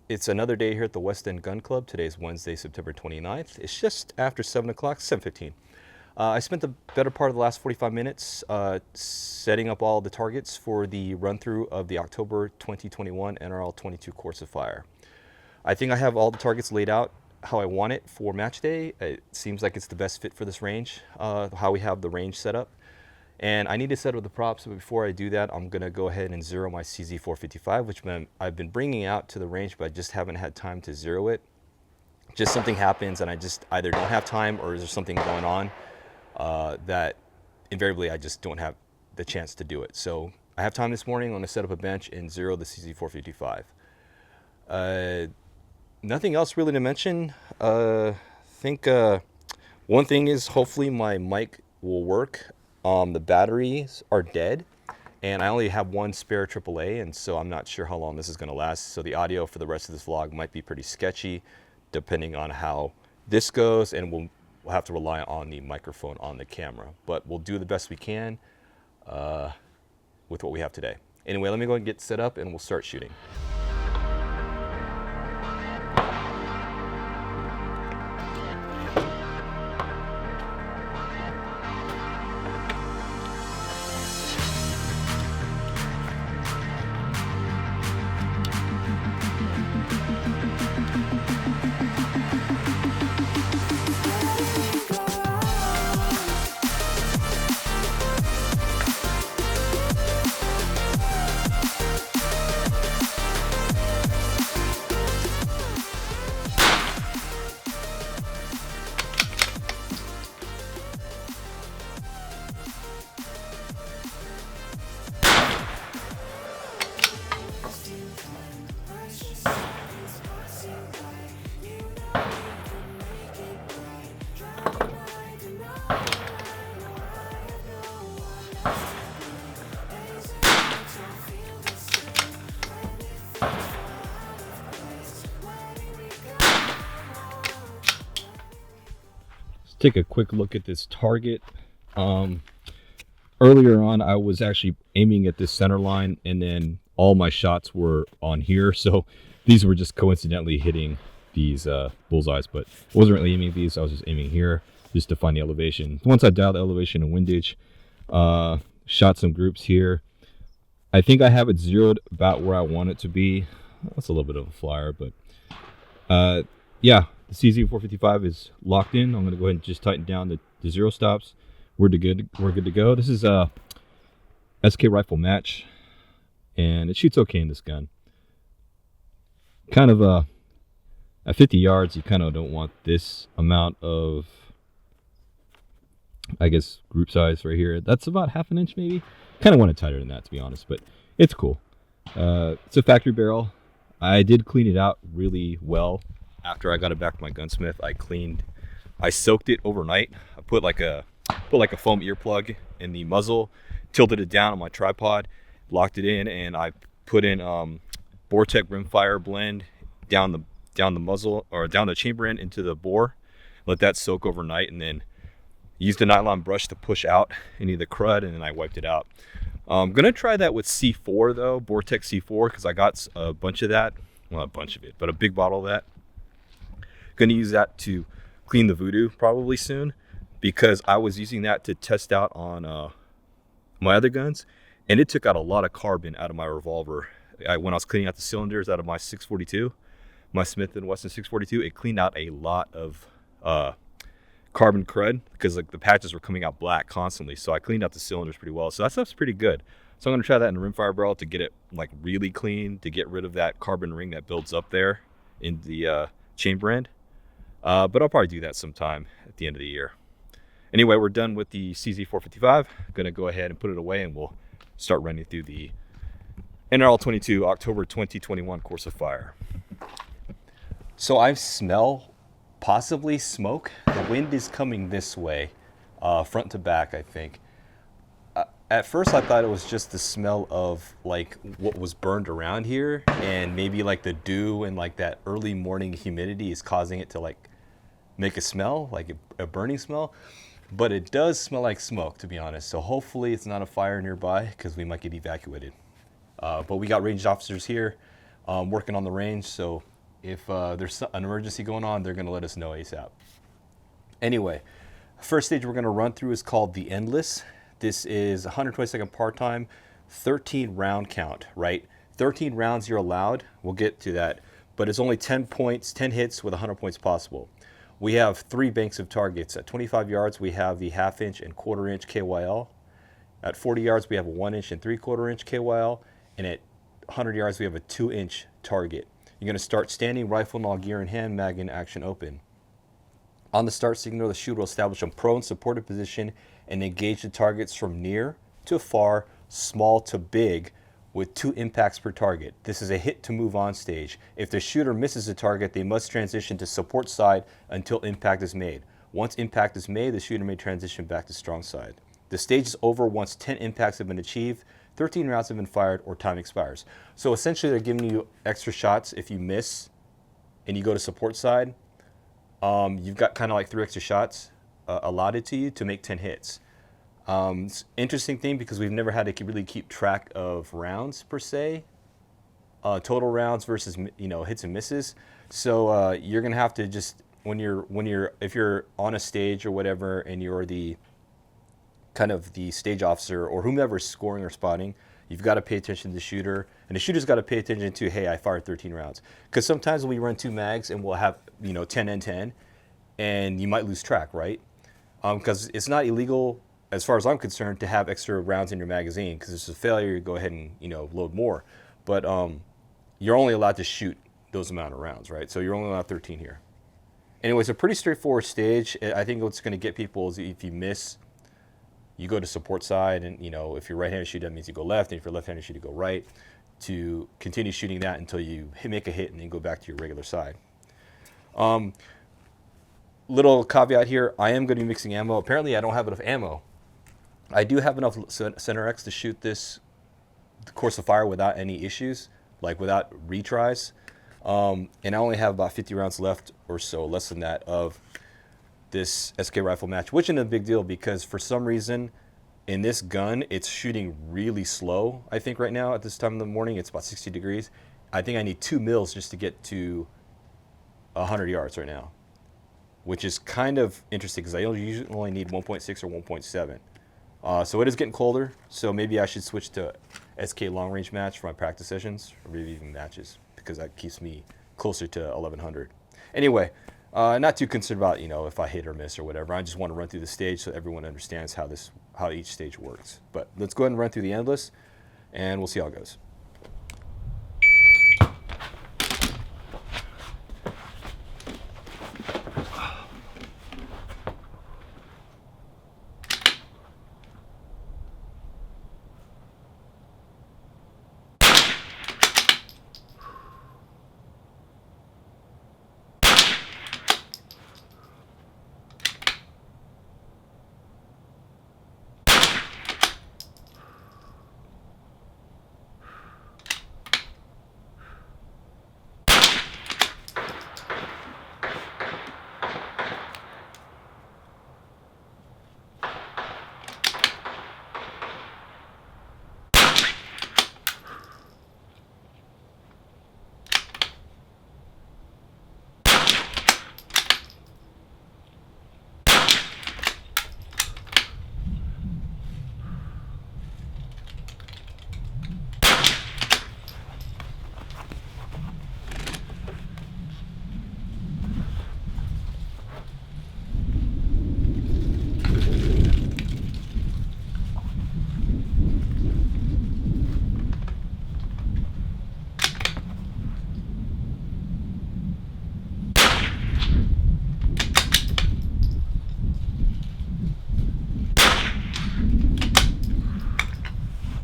It's another day here at the West End Gun Club. Today is Wednesday, September 29th. It's just after 7 o'clock, 7:15. I spent the better part of the last 45 minutes setting up all the targets for the run-through of the October 2021 NRL22 Course of Fire. I think I have all the targets laid out how I want it for match day. It seems like it's the best fit for this range, how we have the range set up. And I need to set up the props, but before I do that, I'm gonna go ahead and zero my CZ455, which I've been bringing out to the range, but I just haven't had time to zero it. Just something happens and I just either don't have time or there's something going on that invariably I just don't have the chance to do it. So I have time this morning. I'm gonna set up a bench and zero the CZ455. Nothing else really to mention. I think one thing is hopefully my mic will work. The batteries are dead and I only have one spare AAA, and so I'm not sure how long this is going to last. So the audio for the rest of this vlog might be pretty sketchy depending on how this goes, and we'll have to rely on the microphone on the camera. But we'll do the best we can with what we have today. Anyway, let me go and get set up and we'll start shooting. Take a quick look at this target. Earlier on I was actually aiming at this center line and then all my shots were on here, so these were just coincidentally hitting these bullseyes, but I wasn't really aiming these. I was just aiming here just to find the elevation. Once I dialed the elevation and windage, shot some groups here. I think I have it zeroed about where I want it to be. That's a little bit of a flyer, but yeah, the CZ455 is locked in. I'm going to go ahead and just tighten down the zero stops. We're good to go. This is a SK rifle match, and it shoots okay in this gun. Kind of at 50 yards, you kind of don't want this amount of, I guess, group size right here. That's about half an inch maybe. Kind of want it tighter than that, to be honest, but it's cool. It's a factory barrel. I did clean it out really well. After I got it back to my gunsmith, I soaked it overnight. I put like a foam earplug in the muzzle, tilted it down on my tripod, locked it in, and I put in Vortec rimfire blend down the muzzle, or down the chamber end into the bore. Let that soak overnight, and then used a nylon brush to push out any of the crud, and then I wiped it out. I'm gonna try that with C4 though, Vortec C4, because I got a bunch of that. Well, not a bunch of it, but a big bottle of that. Going to use that to clean the voodoo probably soon, because I was using that to test out on my other guns, and it took out a lot of carbon out of my revolver. When I was cleaning out the cylinders out of my 642, my Smith & Wesson 642, it cleaned out a lot of carbon crud, because like the patches were coming out black constantly. So I cleaned out the cylinders pretty well. So that stuff's pretty good. So I'm going to try that in a rimfire barrel to get it like really clean, to get rid of that carbon ring that builds up there in the chamber end. But I'll probably do that sometime at the end of the year. Anyway, we're done with the CZ455. Going to go ahead and put it away, and we'll start running through the NRL22 October 2021 Course of Fire. So I smell possibly smoke. The wind is coming this way, front to back, I think. At first I thought it was just the smell of like what was burned around here, and maybe like the dew and like that early morning humidity is causing it to like make a smell, like a burning smell. But it does smell like smoke, to be honest. So hopefully it's not a fire nearby, because we might get evacuated. But we got ranged officers here working on the range, so If there's an emergency going on, they're going to let us know ASAP. Anyway, first stage we're going to run through is called the Endless. This is 120-second part time, 13 round count, right? 13 rounds you're allowed. We'll get to that. But it's only 10 points, 10 hits with 100 points possible. We have 3 banks of targets. At 25 yards, we have the half-inch and quarter-inch KYL. At 40 yards, we have a 1-inch and 3/4-inch KYL. And at 100 yards, we have a 2-inch target. You're going to start standing, rifle and all gear in hand, mag in action open. On the start signal, the shooter will establish a prone supported position and engage the targets from near to far, small to big, with 2 impacts per target. This is a hit to move on stage. If the shooter misses the target, they must transition to support side until impact is made. Once impact is made, the shooter may transition back to strong side. The stage is over once 10 impacts have been achieved, 13 rounds have been fired, or time expires. So essentially they're giving you extra shots if you miss and you go to support side. You've got kind of like 3 extra shots allotted to you to make 10 hits. It's an interesting thing because we've never had to really keep track of rounds per se, total rounds versus hits and misses. So you're gonna have to just if you're on a stage or whatever and you're the kind of the stage officer or whomever's scoring or spotting, you've got to pay attention to the shooter, and the shooter's got to pay attention to, hey, I fired 13 rounds. Because sometimes we run 2 mags and we'll have 10 and 10, and you might lose track, right? Because it's not illegal, as far as I'm concerned, to have extra rounds in your magazine. Because if it's a failure, you go ahead and load more. But you're only allowed to shoot those amount of rounds, right? So you're only allowed 13 here. Anyway, it's a pretty straightforward stage. I think what's going to get people is if you miss, you go to support side, and if you're right-handed shoot, that means you go left, and if you're left-handed shoot, you go right, to continue shooting that until you make a hit and then go back to your regular side. Little caveat here, I am going to be mixing ammo. Apparently I don't have enough ammo. I do have enough Center X to shoot this Course of Fire without any issues, like without retries. And I only have about 50 rounds left or so, less than that, of this SK rifle match, which isn't a big deal because for some reason in this gun it's shooting really slow. I think right now at this time in the morning it's about 60 degrees. I think I need 2 mils just to get to 100 yards right now, which is kind of interesting because I usually only need 1.6 or 1.7. So it is getting colder, so maybe I should switch to SK long range match for my practice sessions or maybe even matches, because that keeps me closer to 1100. Anyway, not too concerned about if I hit or miss or whatever. I just want to run through the stage so everyone understands how each stage works. But let's go ahead and run through the Endless, and we'll see how it goes.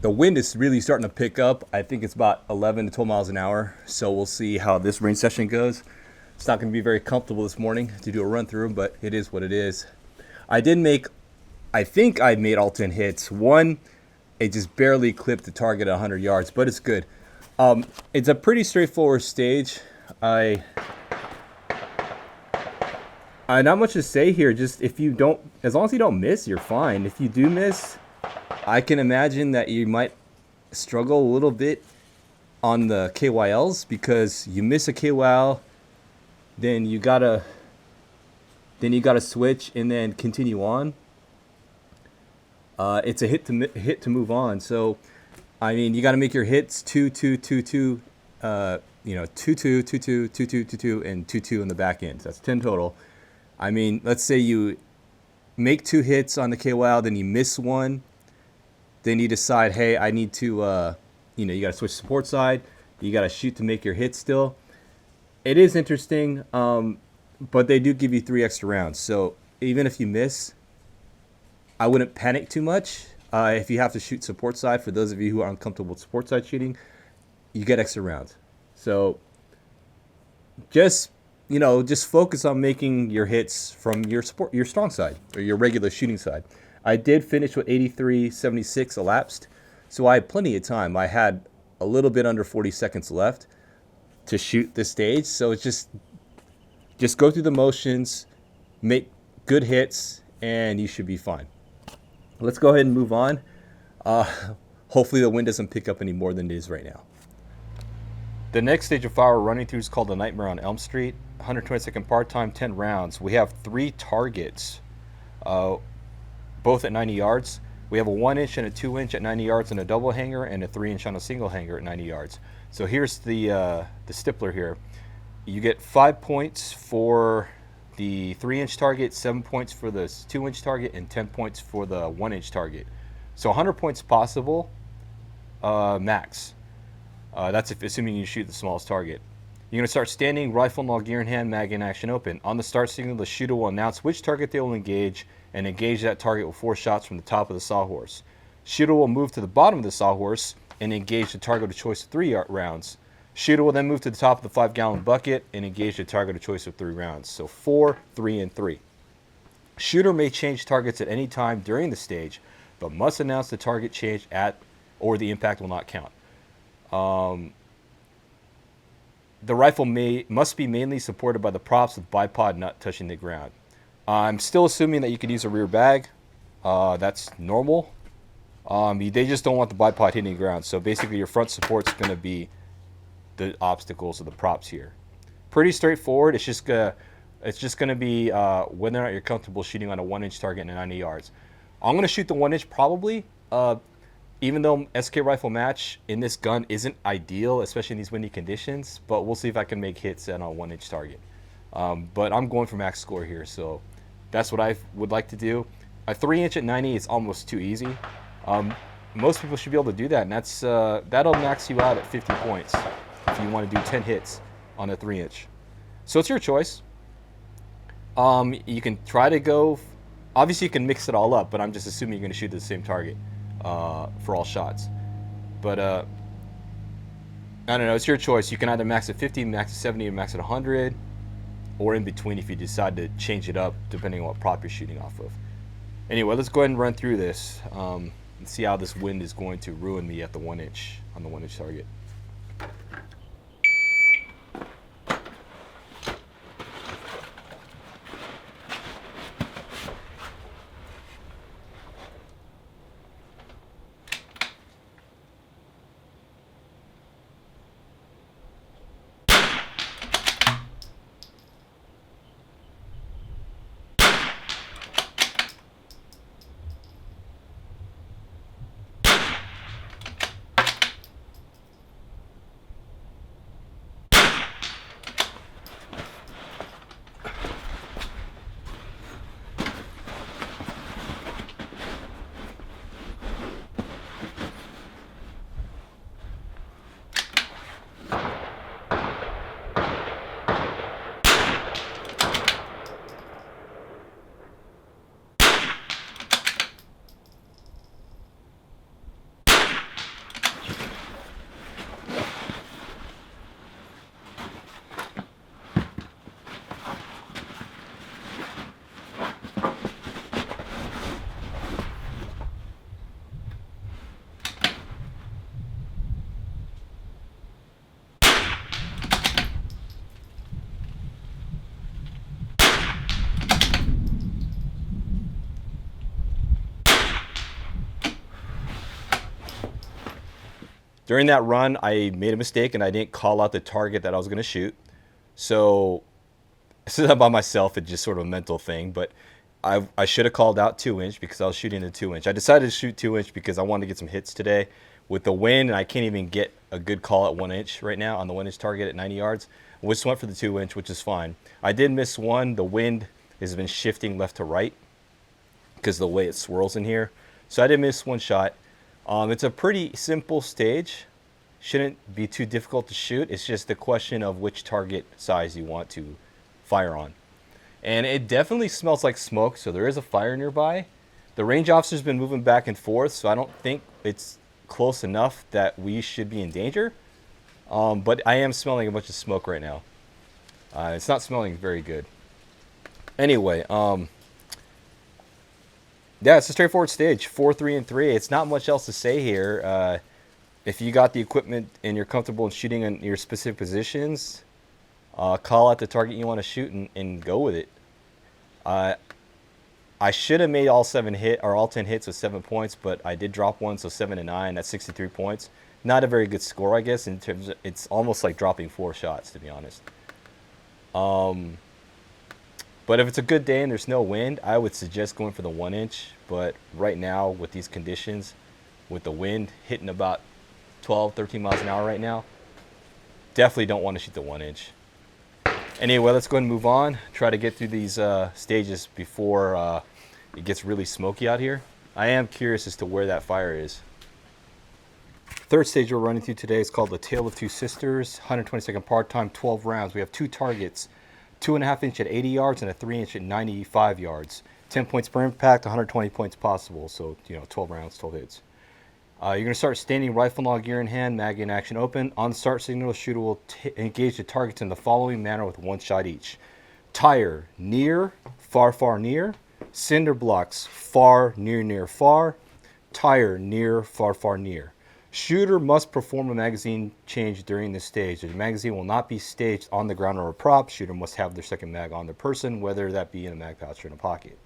The wind is really starting to pick up. I think it's about 11 to 12 miles an hour. So we'll see how this range session goes. It's not going to be very comfortable this morning to do a run through, but it is what it is. I think I made all 10 hits. One, it just barely clipped the target at 100 yards, but it's good. It's a pretty straightforward stage. I not much to say here. Just as long as you don't miss, you're fine. If you do miss, I can imagine that you might struggle a little bit on the KYLs, because you miss a KYL, then you gotta switch and then continue on. It's a hit to move on. So, I mean, you got to make your hits 2 2 2 2, 2 2 2 2 2 2 2 2 and 2 2 in the back end. That's 10 total. I mean, let's say you make 2 hits on the KYL, then you miss one. Then you decide, hey, I need to, you got to switch support side. You got to shoot to make your hit still. It is interesting, but they do give you 3 extra rounds. So even if you miss, I wouldn't panic too much. If you have to shoot support side, for those of you who are uncomfortable with support side shooting, you get extra rounds. So just focus on making your hits from your strong side or your regular shooting side. I did finish with 83.76 elapsed, so I had plenty of time. I had a little bit under 40 seconds left to shoot this stage. So it's just go through the motions, make good hits, and you should be fine. Let's go ahead and move on. Hopefully the wind doesn't pick up any more than it is right now. The next stage of fire we're running through is called the Nightmare on Elm Street. 120-second part time, 10 rounds. We have 3 targets, both at 90 yards. We have a 1-inch and a 2-inch at 90 yards on a double hanger, and a 3-inch on a single hanger at 90 yards. So here's the stippler here. You get 5 points for the 3-inch target, 7 points for the 2-inch target, and 10 points for the 1-inch target. So 100 points possible, max. That's assuming you shoot the smallest target. You're going to start standing, rifle and all gear in hand, mag in action open. On the start signal, the shooter will announce which target they will engage, and engage that target with 4 shots from the top of the sawhorse. Shooter will move to the bottom of the sawhorse and engage the target of choice of 3 rounds. Shooter will then move to the top of the 5-gallon bucket and engage the target of choice of 3 rounds. So 4, 3, and 3. Shooter may change targets at any time during the stage, but must announce the target change or the impact will not count. The rifle must be mainly supported by the props with bipod not touching the ground. I'm still assuming that you could use a rear bag. That's normal. They just don't want the bipod hitting the ground. So basically your front support's going to be the obstacles of the props here. Pretty straightforward. It's just going to be whether or not you're comfortable shooting on a 1-inch target at 90 yards. I'm going to shoot the 1-inch probably. Even though SK rifle match in this gun isn't ideal, especially in these windy conditions, but we'll see if I can make hits on a 1-inch target. But I'm going for max score here, so that's what I would like to do. A 3-inch at 90 is almost too easy. Most people should be able to do that, and that'll max you out at 50 points if you want to do 10 hits on a 3-inch. So it's your choice. You can try to go. Obviously, you can mix it all up, but I'm just assuming you're going to shoot the same target for all shots. But I don't know. It's your choice. You can either max at 50, max at 70, or max at 100, or in between if you decide to change it up depending on what prop you're shooting off of. Anyway, let's go ahead and run through this and see how this wind is going to ruin me at the 1-inch on the 1-inch target. During that run, I made a mistake and I didn't call out the target that I was going to shoot. So this is not by myself. It's just sort of a mental thing. But I should have called out 2-inch because I was shooting the 2-inch. I decided to shoot 2-inch because I wanted to get some hits today. With the wind, and I can't even get a good call at 1-inch right now on the 1-inch target at 90 yards. I just went for the 2-inch, which is fine. I did miss one. The wind has been shifting left to right because of the way it swirls in here. So I did miss one shot. It's a pretty simple stage. Shouldn't be too difficult to shoot. It's just the question of which target size you want to fire on. And it definitely smells like smoke, so there is a fire nearby. The range officer's been moving back and forth, so I don't think it's close enough that we should be in danger. But I am smelling a bunch of smoke right now. It's not smelling very good. Anyway, yeah, it's a straightforward stage, 4, 3, and 3. It's not much else to say here. If you got the equipment and you're comfortable in shooting in your specific positions, call out the target you want to shoot and go with it. I should have made all 10 hits with 7 points, but I did drop one, so 7 and 9. That's 63 points. Not a very good score, I guess. In terms of, it's almost like dropping 4 shots, to be honest. But if it's a good day and there's no wind, I would suggest going for the 1-inch. But right now, with these conditions, with the wind hitting about 12, 13 miles an hour right now, definitely don't want to shoot the 1-inch. Anyway, let's go ahead and move on. Try to get through these stages before it gets really smoky out here. I am curious as to where that fire is. Third stage we're running through today is called the Tale of Two Sisters. 120-second part time, 12 rounds. We have 2 targets, 2.5-inch at 80 yards and a 3-inch at 95 yards. 10 points per impact, 120 points possible. So, 12 rounds, 12 hits. You're going to start standing, rifle and all gear in hand, mag in action open. On the start signal, the shooter will engage the targets in the following manner with 1 shot each. Tire, near, far, far, near. Cinder blocks, far, near, near, far. Tire, near, far, far, near. Shooter must perform a magazine change during this stage. The magazine will not be staged on the ground or a prop. Shooter must have their second mag on their person, whether that be in a mag pouch or in a pocket.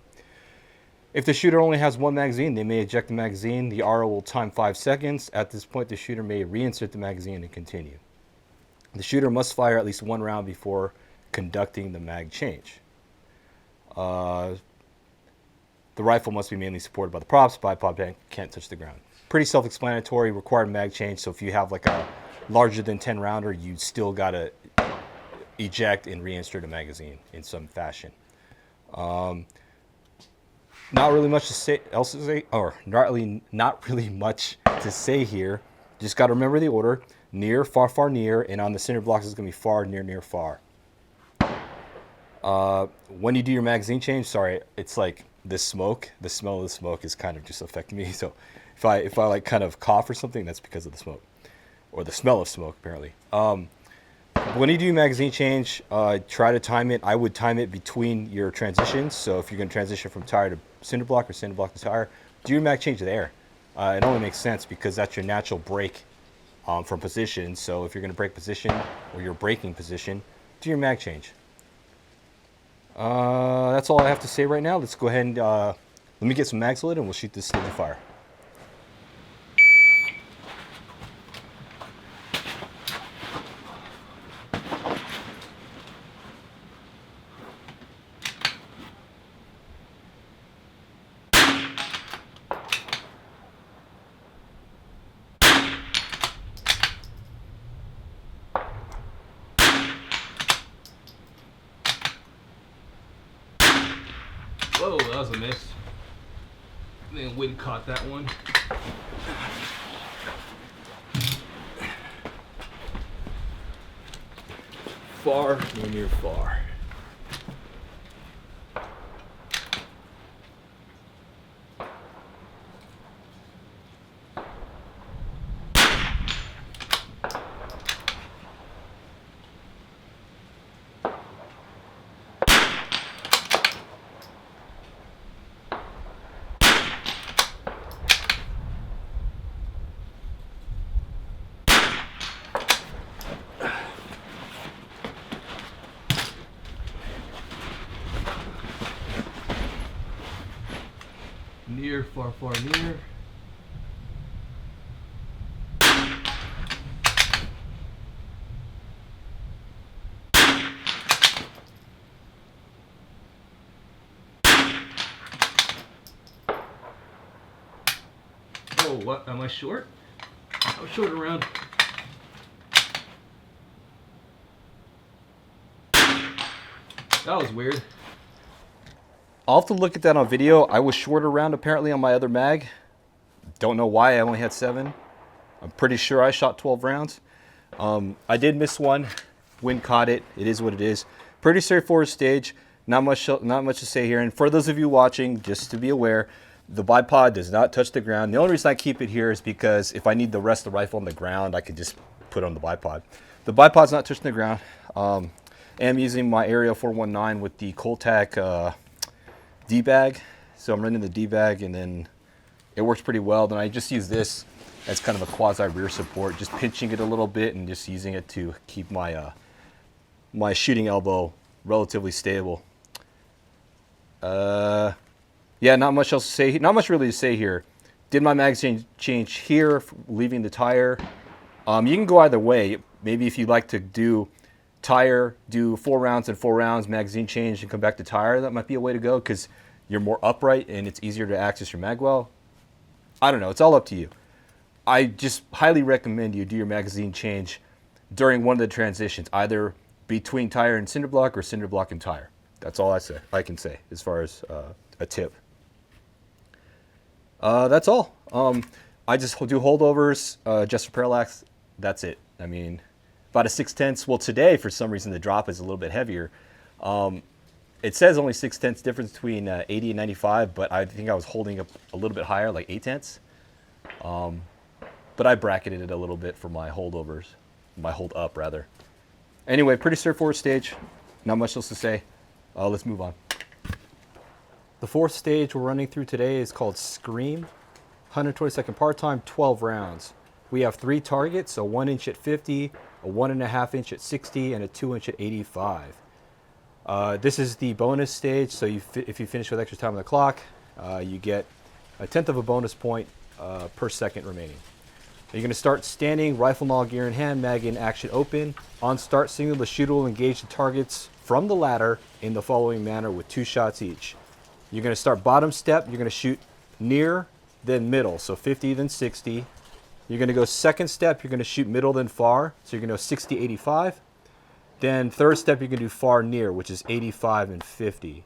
If the shooter only has 1 magazine, they may eject the magazine. The RO will time 5 seconds. At this point, the shooter may reinsert the magazine and continue. The shooter must fire at least 1 round before conducting the mag change. The rifle must be mainly supported by the props. Bipod can't touch the ground. Pretty self-explanatory. Required mag change. So if you have like a larger than 10 rounder, you still gotta eject and reinsert a magazine in some fashion. Not really much to say not really much to say here. Just got to remember the order: near, far, far, near, and on the cinder blocks it's gonna be far, near, near, far. When you do your magazine change, sorry, it's like the smoke. The smell of the smoke is kind of just affecting me. So if I like kind of cough or something, that's because of the smoke, or the smell of smoke apparently. When you do magazine change, try to time it. I would time it between your transitions. So if you're going to transition from tire to cinder block or cinder block to tire, do your mag change there. It only makes sense because that's your natural break from position. So if you're going to break position or you're braking position, do your mag change. That's all I have to say right now. Let's go ahead and let me get some mags lit and we'll shoot this stage of fire. Whoa, that was a miss. Man, wind caught that one. Far, near, far. Near, far, far, near. what? Am I short? I was short around. That was weird. I'll have to look at that on video. I was short around apparently on my other mag. Don't know why I only had 7. I'm pretty sure I shot 12 rounds. I did miss one. Wind caught it. It is what it is. Pretty straightforward stage. Not much to say here. And for those of you watching, just to be aware, the bipod does not touch the ground. The only reason I keep it here is because if I need to rest the rifle on the ground, I can just put it on the bipod. The bipod's not touching the ground. I am using my Area 419 with the Coltac D-bag. So I'm running the D-bag, and then it works pretty well. Then I just use this as kind of a quasi rear support, just pinching it a little bit and just using it to keep my my shooting elbow relatively stable. Yeah, not much else to say. Not much really to say here. Did my magazine change here, leaving the tire? You can go either way. Maybe if you'd like to do tire, do 4 rounds and 4 rounds, magazine change, and come back to tire, that might be a way to go because you're more upright and it's easier to access your mag well. I don't know. It's all up to you. I just highly recommend you do your magazine change during one of the transitions, either between tire and cinder block or cinder block and tire. That's all I can say as far as a tip. That's all. I just do holdovers, just for parallax. That's it. I mean, about a 6/10. Well, today for some reason the drop is a little bit heavier. It says only 6/10 difference between 80 and 95, but I think I was holding up a little bit higher, like 8/10. But I bracketed it a little bit for my holdovers, my hold up rather. Anyway, pretty straightforward stage. Not much else to say. Let's move on. The 4th stage we're running through today is called Scream. 122nd part time, 12 rounds. We have 3 targets, a 1 inch at 50, a 1.5 inch at 60, and a 2 inch at 85. This is the bonus stage, so if you finish with extra time on the clock, you get 1/10 of a bonus point per second remaining. You're going to start standing, rifle and all gear in hand, mag in action open. On start signal, the shooter will engage the targets from the ladder in the following manner with 2 shots each. You're going to start bottom step. You're going to shoot near, then middle, so 50, then 60. You're going to go second step. You're going to shoot middle, then far, so you're going to go 60, 85. Then third step, you're going to do far near, which is 85 and 50.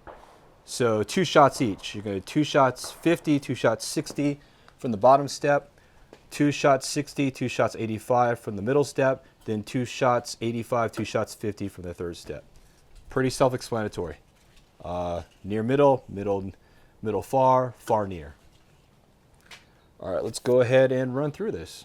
So 2 shots each. You're going to do 2 shots 50, 2 shots 60 from the bottom step, 2 shots 60, 2 shots 85 from the middle step, then 2 shots 85, 2 shots 50 from the third step. Pretty self-explanatory. Near middle, middle far, far near. All right, let's go ahead and run through this.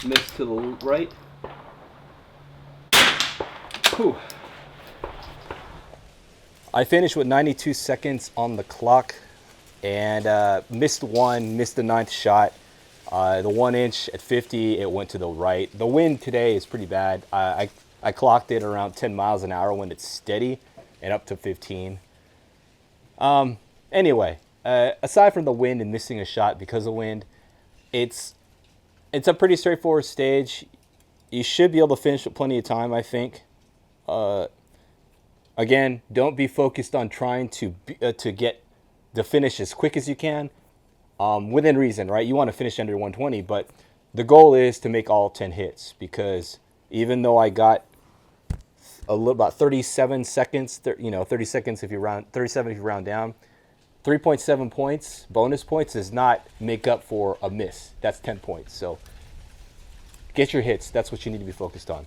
Miss to the right. Whew. I finished with 92 seconds on the clock and missed one, missed the 9th shot. The 1 inch at 50, it went to the right. The wind today is pretty bad. I clocked it around 10 miles an hour when it's steady and up to 15. Anyway, aside from the wind and missing a shot because of wind, It's a pretty straightforward stage. You should be able to finish with plenty of time, I think. Again, don't be focused on trying to get the finish as quick as you can. Within reason, right? You want to finish under 120, but the goal is to make all 10 hits, because even though I got about 37 seconds, 30 seconds if you round, 37 if you round down, 3.7 points, bonus points, does not make up for a miss. That's 10 points. So get your hits. That's what you need to be focused on.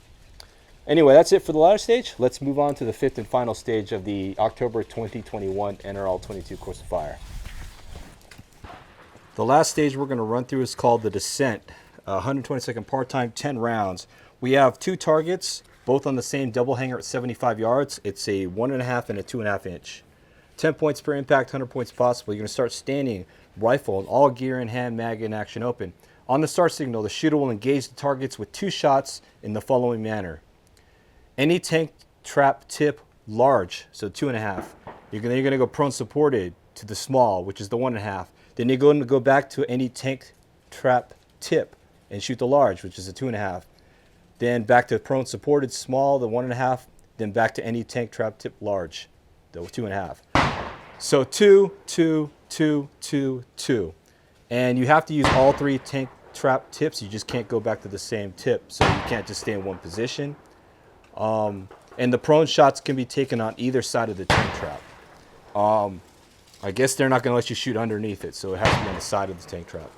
Anyway, that's it for the ladder stage. Let's move on to the fifth and final stage of the October 2021 NRL22 Course of Fire. The last stage we're going to run through is called the Descent. 120-second part time, 10 rounds. We have 2 targets, both on the same double hanger at 75 yards. It's a 1.5 and a 2.5 inch. 10 points per impact, 100 points possible. You're going to start standing, rifle, and all gear in hand, mag in action open. On the start signal, the shooter will engage the targets with 2 shots in the following manner. Any tank trap tip large, so 2.5. You're going to go prone supported to the small, which is the 1.5. Then you're going to go back to any tank trap tip and shoot the large, which is a 2.5. Then back to prone supported small, the 1.5. Then back to any tank trap tip large, the 2.5. So 2, 2, 2, 2, 2. And you have to use all 3 tank trap tips. You just can't go back to the same tip. So you can't just stay in one position. And the prone shots can be taken on either side of the tank trap. I guess they're not going to let you shoot underneath it, so it has to be on the side of the tank trap.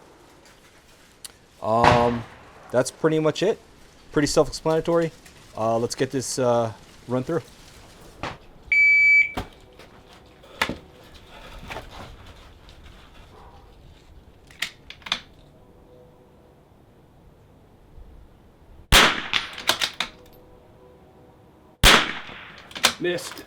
That's pretty much it. Pretty self-explanatory. Let's get this run through. Missed.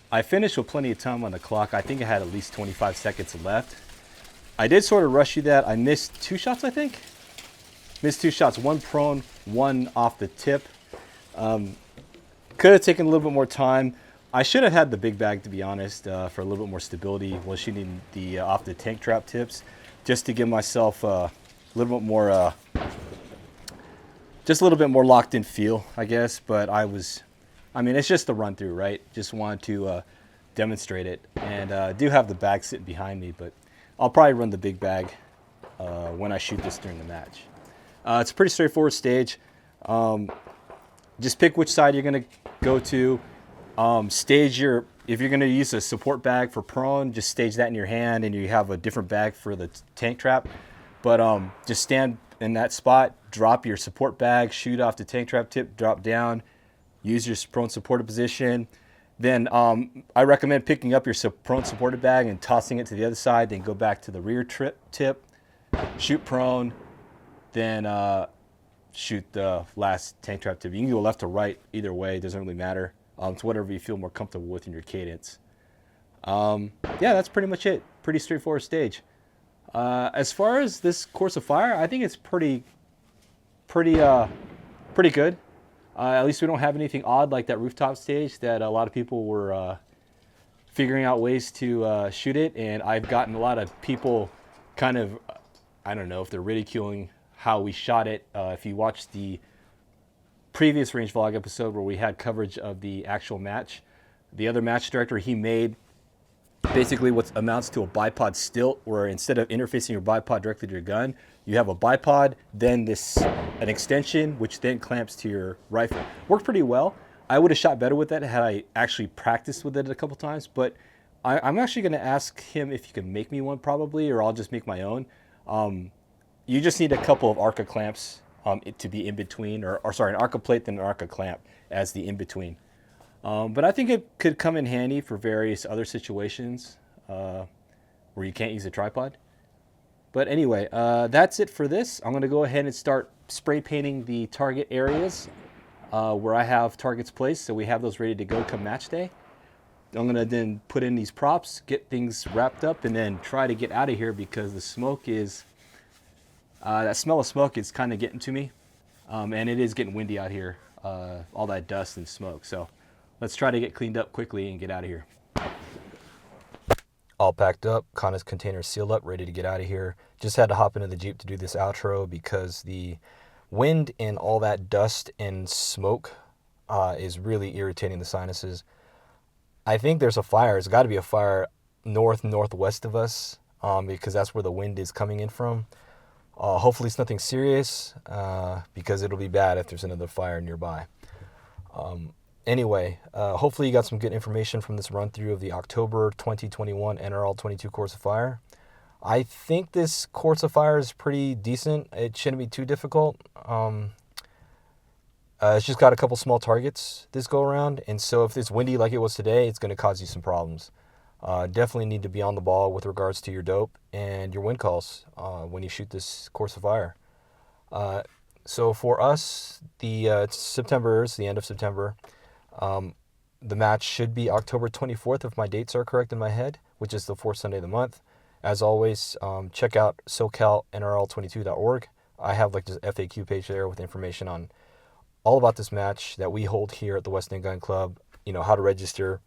I finished with plenty of time on the clock. I think I had at least 25 seconds left. I did sort of rush you that. I missed 2 shots, I think. Missed 2 shots, 1 prone, 1 off the tip. Could have taken a little bit more time. I should have had the big bag, to be honest, for a little bit more stability while shooting the off the tank trap tips, just to give myself a little bit more, just a little bit more locked in feel, I guess. But I mean, it's just a run through, right? Just wanted to demonstrate it. And I do have the bag sitting behind me, but I'll probably run the big bag when I shoot this during the match. It's a pretty straightforward stage. Just pick which side you're going to go to. If you're going to use a support bag for prone, just stage that in your hand, and you have a different bag for the tank trap. But just stand in that spot, drop your support bag, shoot off the tank trap tip, drop down, use your prone supported position. Then I recommend picking up your prone supported bag and tossing it to the other side, then go back to the rear tip, shoot prone, then shoot the last tank trap tip. You can go left or right, either way, it doesn't really matter. It's whatever you feel more comfortable with in your cadence. Yeah, that's pretty much it. Pretty straightforward stage. As far as this Course of Fire, I think it's pretty good. At least we don't have anything odd like that rooftop stage that a lot of people were figuring out ways to shoot it, and I've gotten a lot of people kind of, I don't know if they're ridiculing how we shot it. If you watch the previous range vlog episode where we had coverage of the actual match, the other match director, he made basically what amounts to a bipod stilt, where instead of interfacing your bipod directly to your gun, you have a bipod, then an extension, which then clamps to your rifle. Worked pretty well. I would have shot better with that had I actually practiced with it a couple times, but I'm actually going to ask him if he can make me one probably, or I'll just make my own. You just need a couple of ARCA clamps to be in between, or sorry, an ARCA plate then an ARCA clamp as the in between. But I think it could come in handy for various other situations where you can't use a tripod. But anyway, that's it for this. I'm going to go ahead and start spray painting the target areas where I have targets placed, so we have those ready to go come match day. I'm going to then put in these props, get things wrapped up, and then try to get out of here because the smoke is, that smell of smoke is kind of getting to me. And it is getting windy out here, all that dust and smoke. So let's try to get cleaned up quickly and get out of here. All packed up, Kana's container sealed up, ready to get out of here. Just had to hop into the Jeep to do this outro because the wind and all that dust and smoke is really irritating the sinuses. I think there's a fire. There's got to be a fire northwest of us because that's where the wind is coming in from. Hopefully it's nothing serious because it'll be bad if there's another fire nearby. Anyway, hopefully you got some good information from this run through of the October 2021 NRL22 Course of Fire. I think this Course of Fire is pretty decent. It shouldn't be too difficult. It's just got a couple small targets this go around, and so if it's windy like it was today, it's going to cause you some problems. Definitely need to be on the ball with regards to your dope and your wind calls when you shoot this Course of Fire. So for us, it's September, it's the end of September. The match should be October 24th if my dates are correct in my head, which is the fourth Sunday of the month. As always, check out SoCalNRL22.org. I have like this FAQ page there with information on all about this match that we hold here at the West End Gun Club, you know, how to register,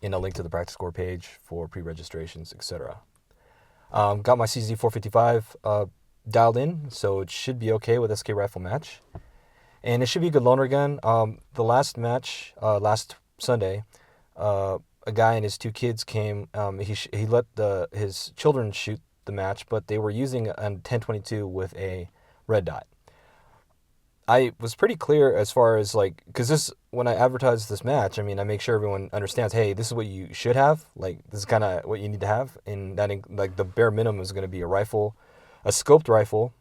and a link to the practice score page for pre-registrations, etc. Got my CZ455 dialed in, so it should be okay with SK rifle match. And it should be a good loaner gun. The last match, last Sunday, a guy and his two kids came. He let his children shoot the match, but they were using a 1022 with a red dot. I was pretty clear as far as like, because when I advertise this match, I mean, I make sure everyone understands, hey, this is what you should have. Like, this is kind of what you need to have. And that, like, the bare minimum is going to be a rifle, a scoped rifle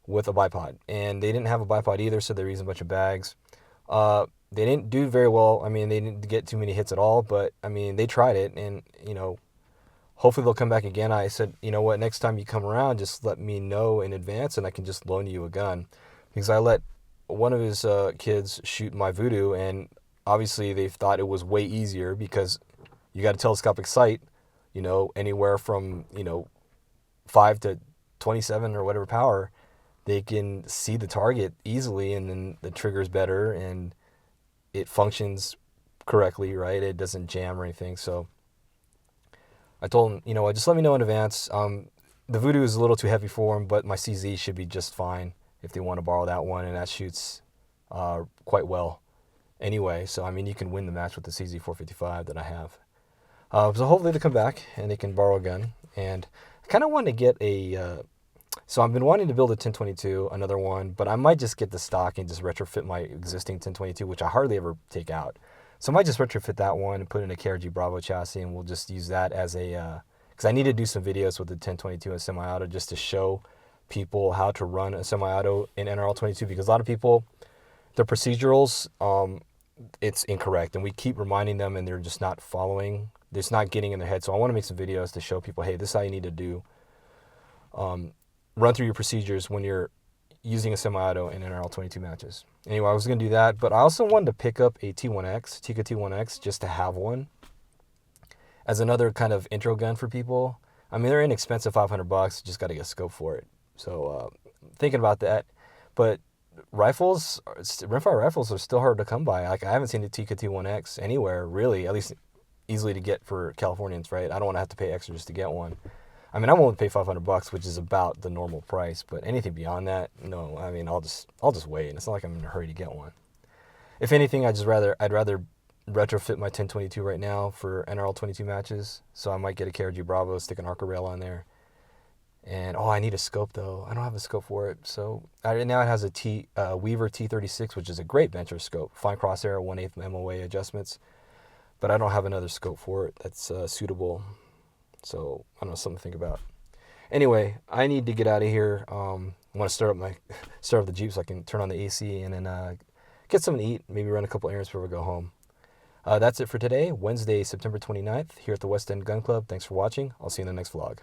with a bipod. And they didn't have a bipod either, so they were using a bunch of bags. They didn't do very well. I mean, they didn't get too many hits at all, but I mean, they tried it, and, you know, hopefully they'll come back again. I said, you know what, next time you come around, just let me know in advance, and I can just loan you a gun. Because I let one of his kids shoot my Voodoo, and obviously they thought it was way easier because you got a telescopic sight, you know, anywhere from, you know, 5 to 27 or whatever power. They can see the target easily, and then the trigger's better, and it functions correctly, right? It doesn't jam or anything. So I told him, you know what, just let me know in advance. The Voodoo is a little too heavy for him, but my CZ should be just fine if they want to borrow that one, and that shoots quite well anyway. So, I mean, you can win the match with the CZ455 that I have. So hopefully they come back and they can borrow a gun. And I kind of want to get so I've been wanting to build a 1022, another one, but I might just get the stock and just retrofit my existing 1022, which I hardly ever take out. So I might just retrofit that one and put in a KRG Bravo chassis, and we'll just use that as because I need to do some videos with the 1022 and semi-auto just to show people how to run a semi-auto in NRL22, because a lot of people, their procedurals, it's incorrect, and we keep reminding them, and they're just not following. It's not getting in their head. So I want to make some videos to show people, hey, this is how you need to do. Run through your procedures when you're using a semi-auto in NRL22 matches. Anyway, I was going to do that, but I also wanted to pick up a T1X, Tika T1X, just to have one as another kind of intro gun for people. I mean, they're inexpensive, $500, just got to get a scope for it. So thinking about that, but rimfire rifles are still hard to come by. Like, I haven't seen the Tika T1X anywhere, really, at least easily to get for Californians, right? I don't want to have to pay extra just to get one. I mean, I'm willing to pay $500, which is about the normal price, but anything beyond that, no. I mean, I'll just wait, and it's not like I'm in a hurry to get one. If anything, I'd rather retrofit my 1022 right now for NRL22 matches. So I might get a KRG Bravo, stick an Arca rail on there. And I need a scope though. I don't have a scope for it. So now it has a Weaver T36, which is a great venture scope. Fine crosshair, 1/8 MOA adjustments. But I don't have another scope for it that's suitable. So I don't know, something to think about. Anyway, I need to get out of here. I want to start up the Jeep so I can turn on the AC and then get something to eat. Maybe run a couple errands before we go home. That's it for today, Wednesday, September 29th, here at the West End Gun Club. Thanks for watching. I'll see you in the next vlog.